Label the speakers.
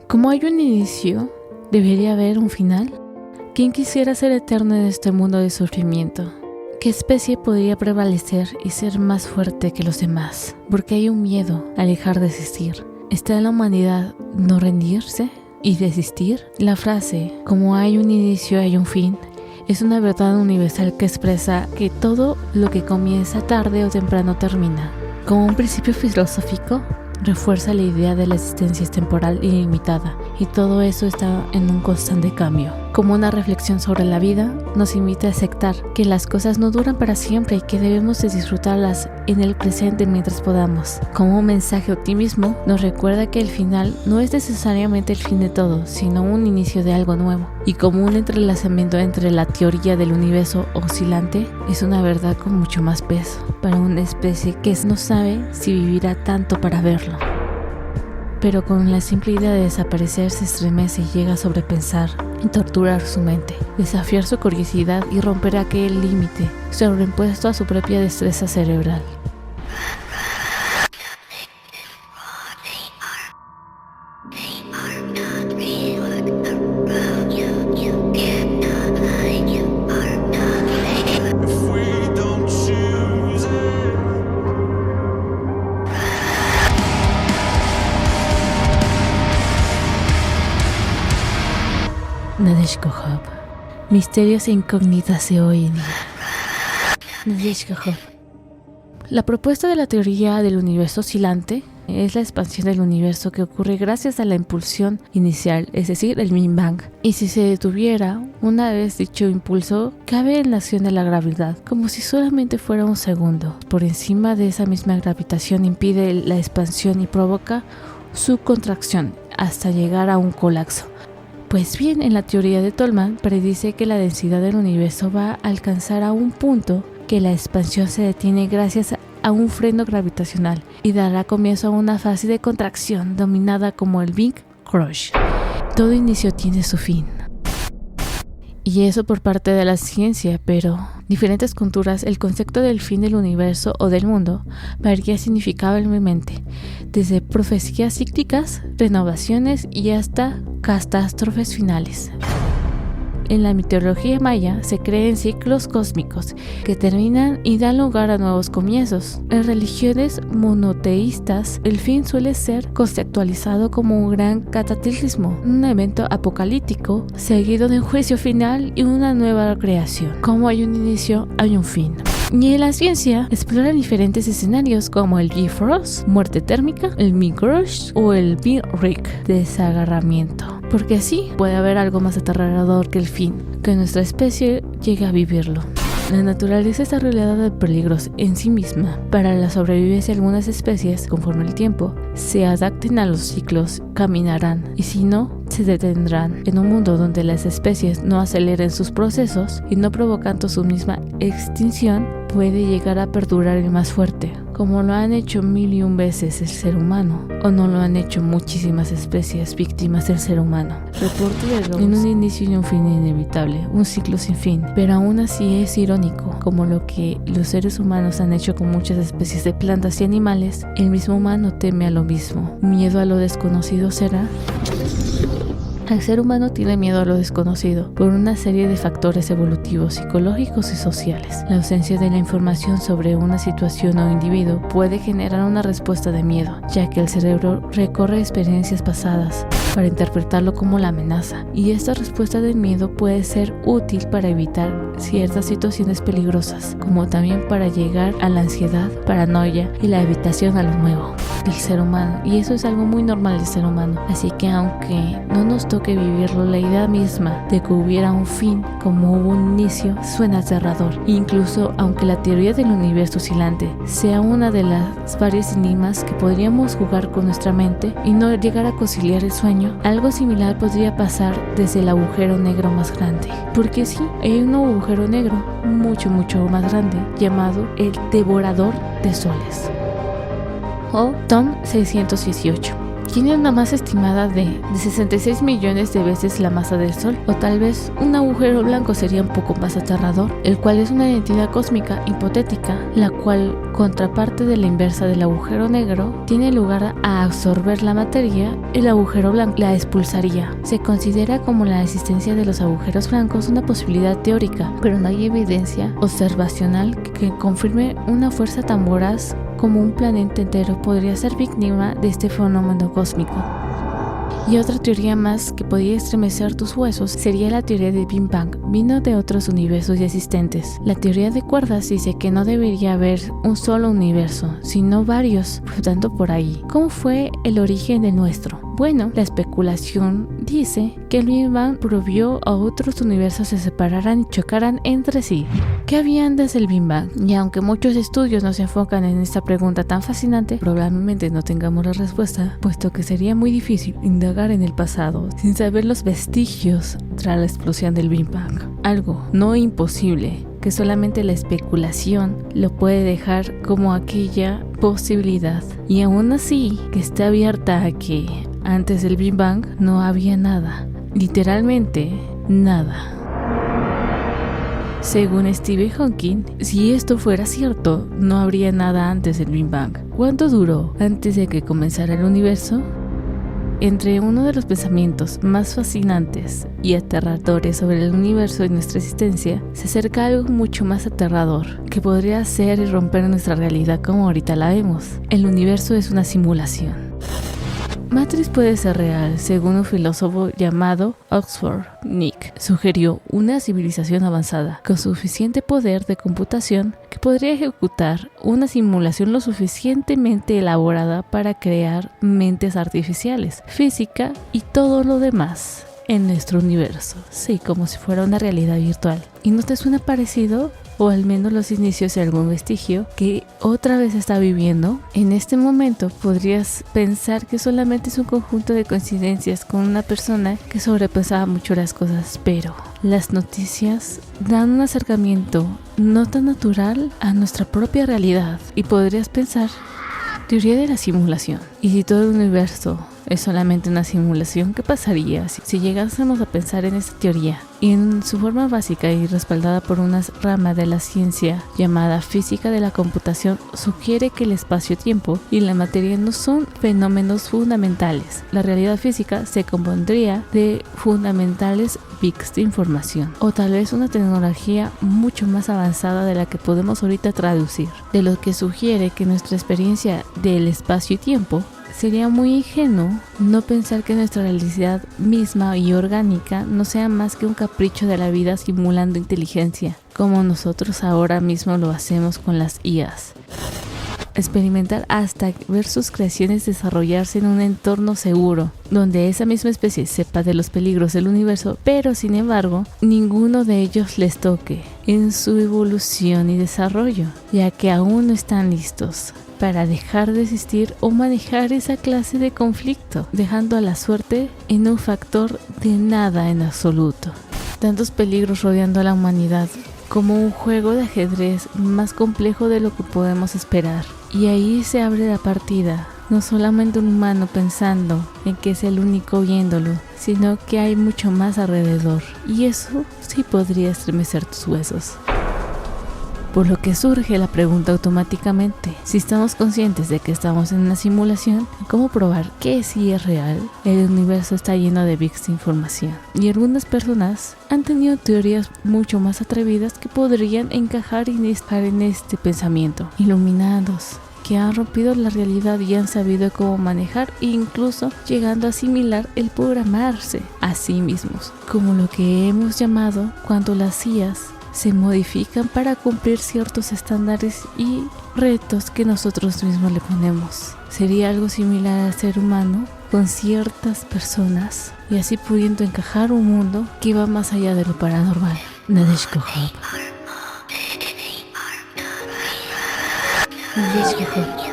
Speaker 1: Como hay un inicio, ¿debería haber un final? ¿Quién quisiera ser eterno en este mundo de sufrimiento? ¿Qué especie podría prevalecer y ser más fuerte que los demás? Porque hay un miedo a dejar de existir. ¿Está en la humanidad no rendirse y desistir? La frase, como hay un inicio, hay un fin, es una verdad universal que expresa que todo lo que comienza tarde o temprano termina. Como un principio filosófico, refuerza la idea de la existencia es temporal y limitada, y todo eso está en un constante cambio. Como una reflexión sobre la vida, nos invita a aceptar que las cosas no duran para siempre y que debemos de disfrutarlas en el presente mientras podamos. Como un mensaje de optimismo, nos recuerda que el final no es necesariamente el fin de todo, sino un inicio de algo nuevo. Y como un entrelazamiento entre la teoría del universo oscilante, es una verdad con mucho más peso para una especie que no sabe si vivirá tanto para verlo. Pero con la simple idea de desaparecer se estremece y llega a sobrepensar y torturar su mente, desafiar su curiosidad y romper aquel límite sobreimpuesto a su propia destreza cerebral. Nadezhko Hope. Misterios e incógnitas de hoy en día. Nadezhko Hope. La propuesta de la teoría del universo oscilante es la expansión del universo que ocurre gracias a la impulsión inicial, es decir, el Big Bang. Y si se detuviera una vez dicho impulso, cabe en la acción de la gravedad, como si solamente fuera un segundo. Por encima de esa misma gravitación impide la expansión y provoca su contracción hasta llegar a un colapso. Pues bien, en la teoría de Tolman predice que la densidad del universo va a alcanzar a un punto que la expansión se detiene gracias a un freno gravitacional y dará comienzo a una fase de contracción dominada como el Big Crunch. Todo inicio tiene su fin. Y eso por parte de la ciencia, pero diferentes culturas, el concepto del fin del universo o del mundo varía significativamente, desde profecías cíclicas, renovaciones y hasta catástrofes finales. En la mitología maya se creen ciclos cósmicos que terminan y dan lugar a nuevos comienzos. En religiones monoteístas, el fin suele ser conceptualizado como un gran cataclismo, un evento apocalíptico seguido de un juicio final y una nueva creación. Como hay un inicio, hay un fin. Y en la ciencia explora diferentes escenarios como el Bifrost, muerte térmica, el Big Crunch o el Big Rick, desagarramiento. Porque así puede haber algo más aterrador que el fin, que nuestra especie llegue a vivirlo. La naturaleza está rodeada de peligros en sí misma. Para la sobrevivencia de algunas especies, conforme el tiempo se adapten a los ciclos, caminarán, y si no, se detendrán. En un mundo donde las especies no aceleren sus procesos y no provocando su misma extinción, puede llegar a perdurar el más fuerte, como lo han hecho 1001 veces el ser humano, o no lo han hecho muchísimas especies víctimas del ser humano. Reporte de lobos. En un inicio y un fin inevitable, un ciclo sin fin, pero aún así es irónico, como lo que los seres humanos han hecho con muchas especies de plantas y animales. El mismo humano teme a lo mismo. ¿Miedo a lo desconocido será? El ser humano tiene miedo a lo desconocido por una serie de factores evolutivos, psicológicos y sociales. La ausencia de la información sobre una situación o individuo puede generar una respuesta de miedo, ya que el cerebro recorre experiencias pasadas para interpretarlo como la amenaza, y esta respuesta de miedo puede ser útil para evitar ciertas situaciones peligrosas, como también para llegar a la ansiedad, paranoia y la evitación a lo nuevo del ser humano, y eso es algo muy normal del ser humano. Así que aunque no nos toque vivirlo, la idea misma de que hubiera un fin como hubo un inicio suena aterrador. Incluso aunque la teoría del universo oscilante sea una de las varias enigmas que podríamos jugar con nuestra mente y no llegar a conciliar el sueño, algo similar podría pasar desde el agujero negro más grande. Porque sí, hay un agujero negro mucho más grande llamado el devorador de soles, o TOM 618, tiene una masa estimada de 66 millones de veces la masa del Sol, o tal vez un agujero blanco sería un poco más aterrador, el cual es una entidad cósmica hipotética, la cual, contraparte de la inversa del agujero negro, tiene lugar a absorber la materia. El agujero blanco la expulsaría. Se considera como la existencia de los agujeros blancos una posibilidad teórica, pero no hay evidencia observacional que confirme una fuerza tan voraz como un planeta entero podría ser víctima de este fenómeno cósmico. Y otra teoría más que podría estremecer tus huesos sería la teoría del Big Bang. Vino de otros universos ya existentes. La teoría de cuerdas dice que no debería haber un solo universo, sino varios flotando por ahí. ¿Cómo fue el origen del nuestro? Bueno, la especulación dice que el Big Bang prohibió a otros universos se separaran y chocaran entre sí. ¿Qué había antes del Big Bang? Y aunque muchos estudios no se enfocan en esta pregunta tan fascinante, probablemente no tengamos la respuesta, puesto que sería muy difícil indagar en el pasado sin saber los vestigios tras la explosión del Big Bang. Algo no imposible, que solamente la especulación lo puede dejar como aquella posibilidad. Y aún así, que está abierta a que antes del Big Bang no había nada. Literalmente nada. Según Stephen Hawking, si esto fuera cierto, no habría nada antes del Big Bang. ¿Cuánto duró antes de que comenzara el universo? Entre uno de los pensamientos más fascinantes y aterradores sobre el universo y nuestra existencia, se acerca algo mucho más aterrador, que podría ser y romper nuestra realidad como ahorita la vemos. El universo es una simulación. Matrix puede ser real, según un filósofo llamado Oxford Nick. Sugirió una civilización avanzada con suficiente poder de computación que podría ejecutar una simulación lo suficientemente elaborada para crear mentes artificiales, física y todo lo demás en nuestro universo. Sí, como si fuera una realidad virtual. ¿Y no te suena parecido? O al menos los inicios de algún vestigio que otra vez está viviendo. En este momento podrías pensar que solamente es un conjunto de coincidencias con una persona que sobrepasaba mucho las cosas, pero las noticias dan un acercamiento no tan natural a nuestra propia realidad. Y podrías pensar, teoría de la simulación. ¿Y si todo el universo es solamente una simulación? ¿Qué pasaría si llegásemos a pensar en esta teoría? Y en su forma básica y respaldada por una rama de la ciencia llamada física de la computación, sugiere que el espacio-tiempo y la materia no son fenómenos fundamentales. La realidad física se compondría de fundamentales bits de información, o tal vez una tecnología mucho más avanzada de la que podemos ahorita traducir, de lo que sugiere que nuestra experiencia del espacio y tiempo sería muy ingenuo no pensar que nuestra realidad misma y orgánica no sea más que un capricho de la vida simulando inteligencia, como nosotros ahora mismo lo hacemos con las IAs. Experimentar hasta ver sus creaciones desarrollarse en un entorno seguro, donde esa misma especie sepa de los peligros del universo, pero sin embargo, ninguno de ellos les toque en su evolución y desarrollo, ya que aún no están listos para dejar de existir o manejar esa clase de conflicto, dejando a la suerte en un factor de nada en absoluto. Tantos peligros rodeando a la humanidad, como un juego de ajedrez más complejo de lo que podemos esperar. Y ahí se abre la partida, no solamente un humano pensando en que es el único viéndolo, sino que hay mucho más alrededor, y eso sí podría estremecer tus huesos. Por lo que surge la pregunta automáticamente, si estamos conscientes de que estamos en una simulación, ¿cómo probar que sí es real? El universo está lleno de bits de información, y algunas personas han tenido teorías mucho más atrevidas que podrían encajar y estar en este pensamiento. Iluminados, que han rompido la realidad y han sabido cómo manejar e incluso llegando a asimilar el programarse a sí mismos, como lo que hemos llamado cuando las IAs se modifican para cumplir ciertos estándares y retos que nosotros mismos le ponemos. Sería algo similar al ser humano con ciertas personas y así pudiendo encajar un mundo que va más allá de lo paranormal. Nadeshko Hub. Nadeshko Hub.